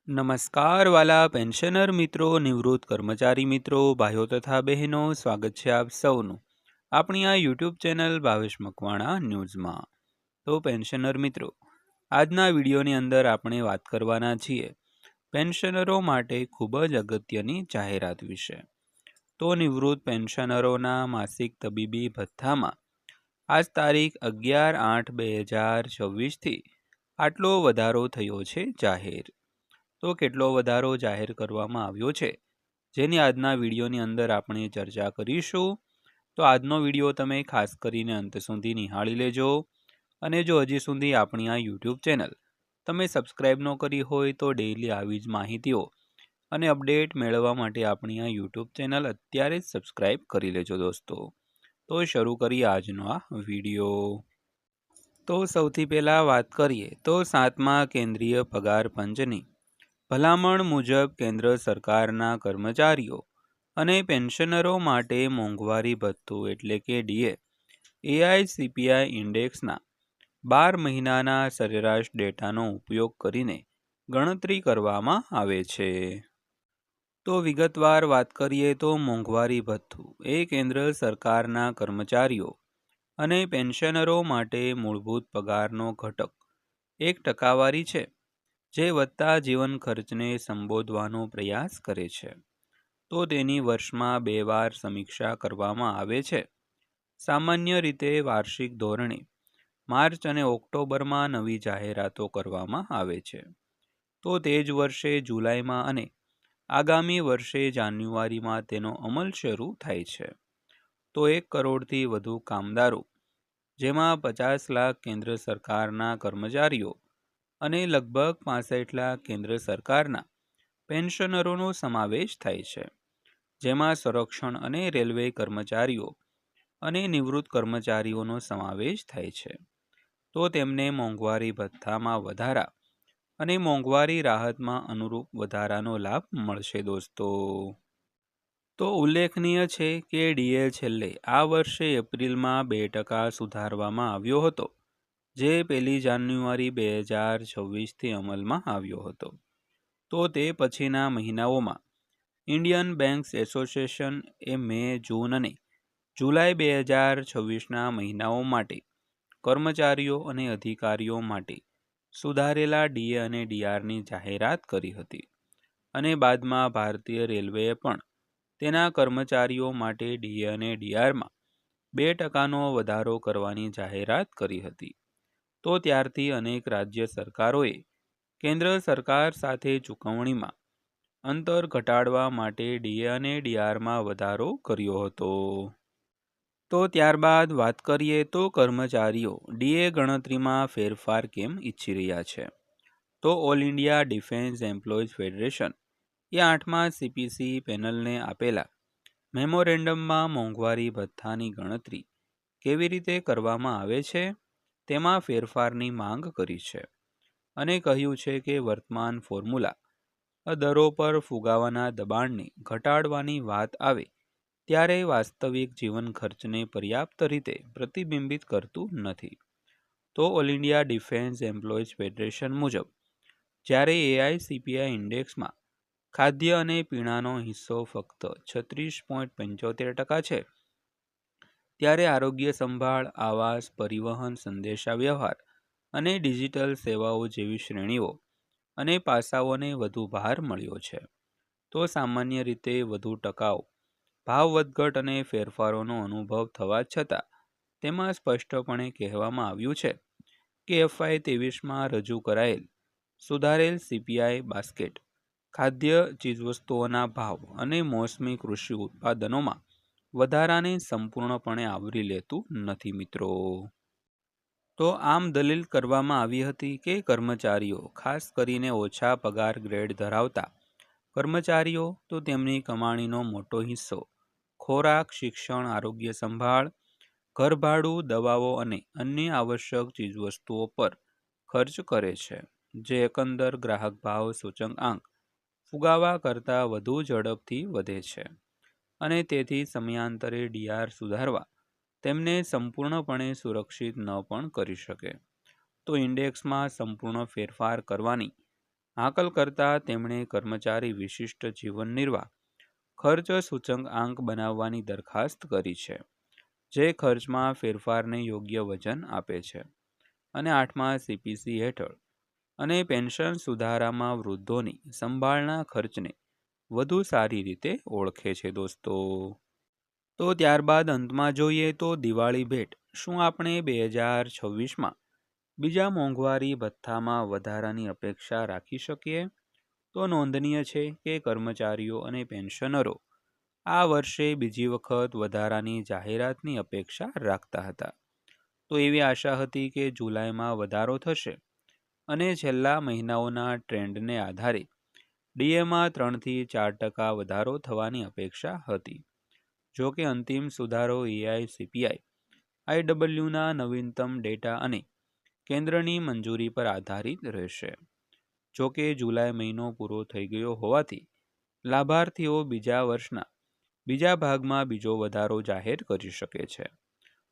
નમસ્કાર વાલા પેન્શનર મિત્રો, નિવૃત્ત કર્મચારી મિત્રો, ભાઈઓ તથા બહેનો, સ્વાગત છે આપ સૌનું આપણી આ યુટ્યુબ ચેનલ ભાવેશ મકવાણા ન્યૂઝમાં। તો પેન્શનર મિત્રો, આજના વિડીયોની અંદર આપણે વાત કરવાના છીએ પેન્શનરો માટે ખૂબ જ અગત્યની જાહેરાત વિશે। તો નિવૃત્ત પેન્શનરોના માસિક તબીબી ભથ્થામાં આજ તારીખ 11/8/2026થી આટલો વધારો થયો છે જાહેર। તો કેટલો વધારો જાહેર કરવામાં આવ્યો છે, જેની આજના વિડીયોની અંદર આપણે ચર્ચા કરીશું। તો આજનો વિડીયો તમે ખાસ કરીને અંત સુધી નિહાળી લેજો। અને જો હજી સુધી આપણી આ યુટ્યુબ ચેનલ તમે સબસ્ક્રાઈબ ન કરી હોય તો ડેઈલી આવી જ માહિતીઓ અને અપડેટ મેળવવા માટે આપણી આ યુટ્યુબ ચેનલ અત્યારે જ સબસ્ક્રાઈબ કરી લેજો દોસ્તો। તો શરૂ કરીએ આજનો આ વિડીયો। તો સૌથી પહેલાં વાત કરીએ તો 7મા કેન્દ્રીય પગાર પંચની ભલામણ મુજબ કેન્દ્ર સરકારના કર્મચારીઓ અને પેન્શનરો માટે મોંઘવારી ભથ્થું એટલે કે ડીએ એઆઈસીપીઆઈ ઇન્ડેક્સના 12 મહિનાના સરેરાશ ડેટાનો ઉપયોગ કરીને ગણતરી કરવામાં આવે છે। તો વિગતવાર વાત કરીએ તો મોંઘવારી ભથ્થું એ કેન્દ્ર સરકારના કર્મચારીઓ અને પેન્શનરો માટે મૂળભૂત પગારનો ઘટક 1% છે, જે વધતા જીવન ખર્ચને સંબોધવાનો પ્રયાસ કરે છે। તો તેની વર્ષમાં 2 વાર સમીક્ષા કરવામાં આવે છે। સામાન્ય રીતે વાર્ષિક ધોરણે માર્ચ અને ઓક્ટોબરમાં નવી જાહેરાતો કરવામાં આવે છે। તો તે જ વર્ષે જુલાઈમાં અને આગામી વર્ષે જાન્યુઆરીમાં તેનો અમલ શરૂ થાય છે। તો 1 કરોડથી વધુ કામદારો, જેમાં 50 લાખ કેન્દ્ર સરકારના કર્મચારીઓ અને લગભગ 65 લાખ કેન્દ્ર સરકારના પેન્શનરોનો સમાવેશ થાય છે, જેમાં સંરક્ષણ અને રેલવે કર્મચારીઓ અને નિવૃત્ત કર્મચારીઓનો સમાવેશ થાય છે। તો તેમને મોંઘવારી ભથ્થામાં વધારા અને મોંઘવારી રાહતમાં અનુરૂપ વધારાનો લાભ મળશે દોસ્તો। તો ઉલ્લેખનીય છે કે ડીએ છેલ્લે આ વર્ષે એપ્રિલમાં 2% સુધારવામાં આવ્યો હતો, જે 1 જાન્યુઆરી 2026થી અમલમાં આવ્યો હતો। તો તે પછીના મહિનાઓમાં ઇન્ડિયન બેંક્સ એસોસિએશન એ મે, જૂન અને જુલાઈ 2026ના મહિનાઓ માટે કર્મચારીઓ અને અધિકારીઓ માટે સુધારેલા ડીએ અને ડીઆરની જાહેરાત કરી હતી। અને બાદમાં ભારતીય રેલવેએ પણ તેના કર્મચારીઓ માટે ડીએ અને ડીઆરમાં 2%નો વધારો કરવાની જાહેરાત કરી હતી। તો ત્યારથી અનેક રાજ્ય સરકારોએ કેન્દ્ર સરકાર સાથે ચૂકવણીમાં અંતર ઘટાડવા માટે ડીએ અને ડીઆરમાં વધારો કર્યો હતો। તો ત્યારબાદ વાત કરીએ તો કર્મચારીઓ ડીએ ગણતરીમાં ફેરફાર કેમ ઈચ્છી રહ્યા છે। તો all India defence employees federation એ 8મા સીપીસી પેનલને આપેલા મેમોરેન્ડમમાં મોંઘવારી ભથ્થાની ગણતરી કેવી રીતે કરવામાં આવે છે તેમાં ફેરફારની માંગ કરી છે, અને કહ્યું છે કે વર્તમાન ફોર્મ્યુલા દરો પર ફુગાવાના દબાણને ઘટાડવાની વાત આવે ત્યારે વાસ્તવિક જીવન ખર્ચને પર્યાપ્ત રીતે પ્રતિબિંબિત કરતું નથી। તો all India defence employees federation મુજબ જ્યારે એઆઈસીપીઆઈ ઇન્ડેક્સમાં ખાદ્ય અને પીણાનો હિસ્સો ફક્ત 36.75% છે, ત્યારે આરોગ્ય સંભાળ, આવાસ, પરિવહન, સંદેશાવ્યવહાર અને ડિજિટલ સેવાઓ જેવી શ્રેણીઓ અને પાસાઓને વધુ ભાર મળ્યો છે। તો સામાન્ય રીતે વધુ ટકાઉ ભાવ વધઘટ અને ફેરફારોનો અનુભવ થવા છતાં તેમાં સ્પષ્ટપણે કહેવામાં આવ્યું છે કે FY 23માં રજૂ કરાયેલ સુધારેલ સીપીઆઈ બાસ્કેટ ખાદ્ય ચીજવસ્તુઓના ભાવ અને મોસમી કૃષિ ઉત્પાદનોમાં વધારાને સંપૂર્ણપણે આવરી લેતું નથી મિત્રો। તો આમ દલીલ કરવામાં આવી હતી કે કર્મચારીઓ, ખાસ કરીને ઓછા પગાર ગ્રેડ ધરાવતા કર્મચારીઓ, તો તેમની કમાણીનો મોટો હિસ્સો ખોરાક, શિક્ષણ, આરોગ્ય સંભાળ, ઘરભાડું, દવાઓ અને અન્ય આવશ્યક ચીજવસ્તુઓ પર ખર્ચ કરે છે, જે એકંદર ગ્રાહક ભાવ સૂચકાંક ફુગાવા કરતાં વધુ ઝડપથી વધે છે, અને તેથી સમયાંતરે ડીઆર સુધારવા તેમને સંપૂર્ણપણે સુરક્ષિત ન પણ કરી શકે। તો ઇન્ડેક્સમાં સંપૂર્ણ ફેરફાર કરવાની હાકલ કરતા તેમણે કર્મચારી વિશિષ્ટ જીવન નિર્વાહ ખર્ચ સૂચકાંક બનાવવાની દરખાસ્ત કરી છે, જે ખર્ચમાં ફેરફારને યોગ્ય વજન આપે છે અને 8મા CPC હેઠળ અને પેન્શન સુધારામાં વૃદ્ધોની સંભાળના ખર્ચને વધુ સારી રીતે ઓળખે છે દોસ્તો. તો ત્યારબાદ અંતમાં જોઈએ તો દિવાળી ભેટ. શું આપણે 2026માં બીજા મોંઘવારી ભથ્થામાં વધારાની અપેક્ષા રાખી શકીએ? તો નોંધનીય છે કે કર્મચારીઓ અને પેન્શનરો આ વર્ષે બીજી વખત વધારાની જાહેરાતની અપેક્ષા રાખતા હતા. તો એવી આશા હતી કે જુલાઈમાં વધારો થશે અને છેલ્લા મહિનાઓના ટ્રેન્ડને આધારે ડીએમાં 3થી 4% વધારો થવાની અપેક્ષા હતી. જો કે અંતિમ સુધારો એઆઈસીપીઆઈ આઈડબલ્યુના નવીનતમ ડેટા અને કેન્દ્રની મંજૂરી પર આધારિત રહેશે. જો કે જુલાઈ મહિનો પૂરો થઈ ગયો હોવાથી લાભાર્થીઓ બીજા વર્ષના બીજા ભાગમાં બીજો વધારો જાહેર કરી શકે છે.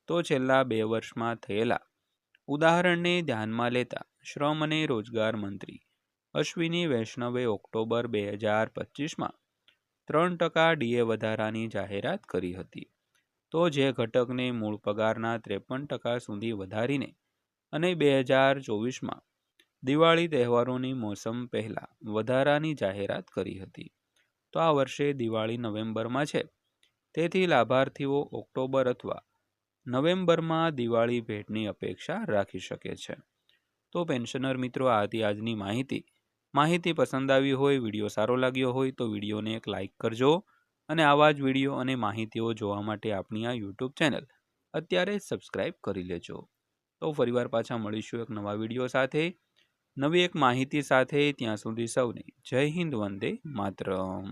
તો છેલ્લા 2 વર્ષમાં થયેલા ઉદાહરણને ધ્યાનમાં લેતા શ્રમ અને રોજગાર મંત્રી અશ્વિની વૈષ્ણવે ઓક્ટોબર 2025માં 3% ડીએ વધારાની જાહેરાત કરી હતી. તો જે ઘટકને મૂળ પગારના 53% સુધી વધારીને અને 2024માં દિવાળી તહેવારોની મોસમ પહેલા વધારાની જાહેરાત કરી હતી. તો આ વર્ષે દિવાળી નવેમ્બરમાં છે, તેથી લાભાર્થીઓ ઓક્ટોબર અથવા નવેમ્બરમાં દિવાળી ભેટની અપેક્ષા રાખી શકે છે. તો પેન્શનર મિત્રો, આ હતી આજની માહિતી પસંદ આવી હોય, વિડીયો સારો લાગ્યો હોય તો વિડીયોને એક લાઇક કરજો અને આવા જ વિડીયો અને માહિતીઓ જોવા માટે આપણી આ યુટ્યુબ ચેનલ અત્યારે સબસ્ક્રાઈબ કરી લેજો. તો ફરીવાર પાછા મળીશું એક નવા વિડીયો સાથે, નવી એક માહિતી સાથે. ત્યાં સુધી સૌને જય હિન્દ, વંદે માતરમ.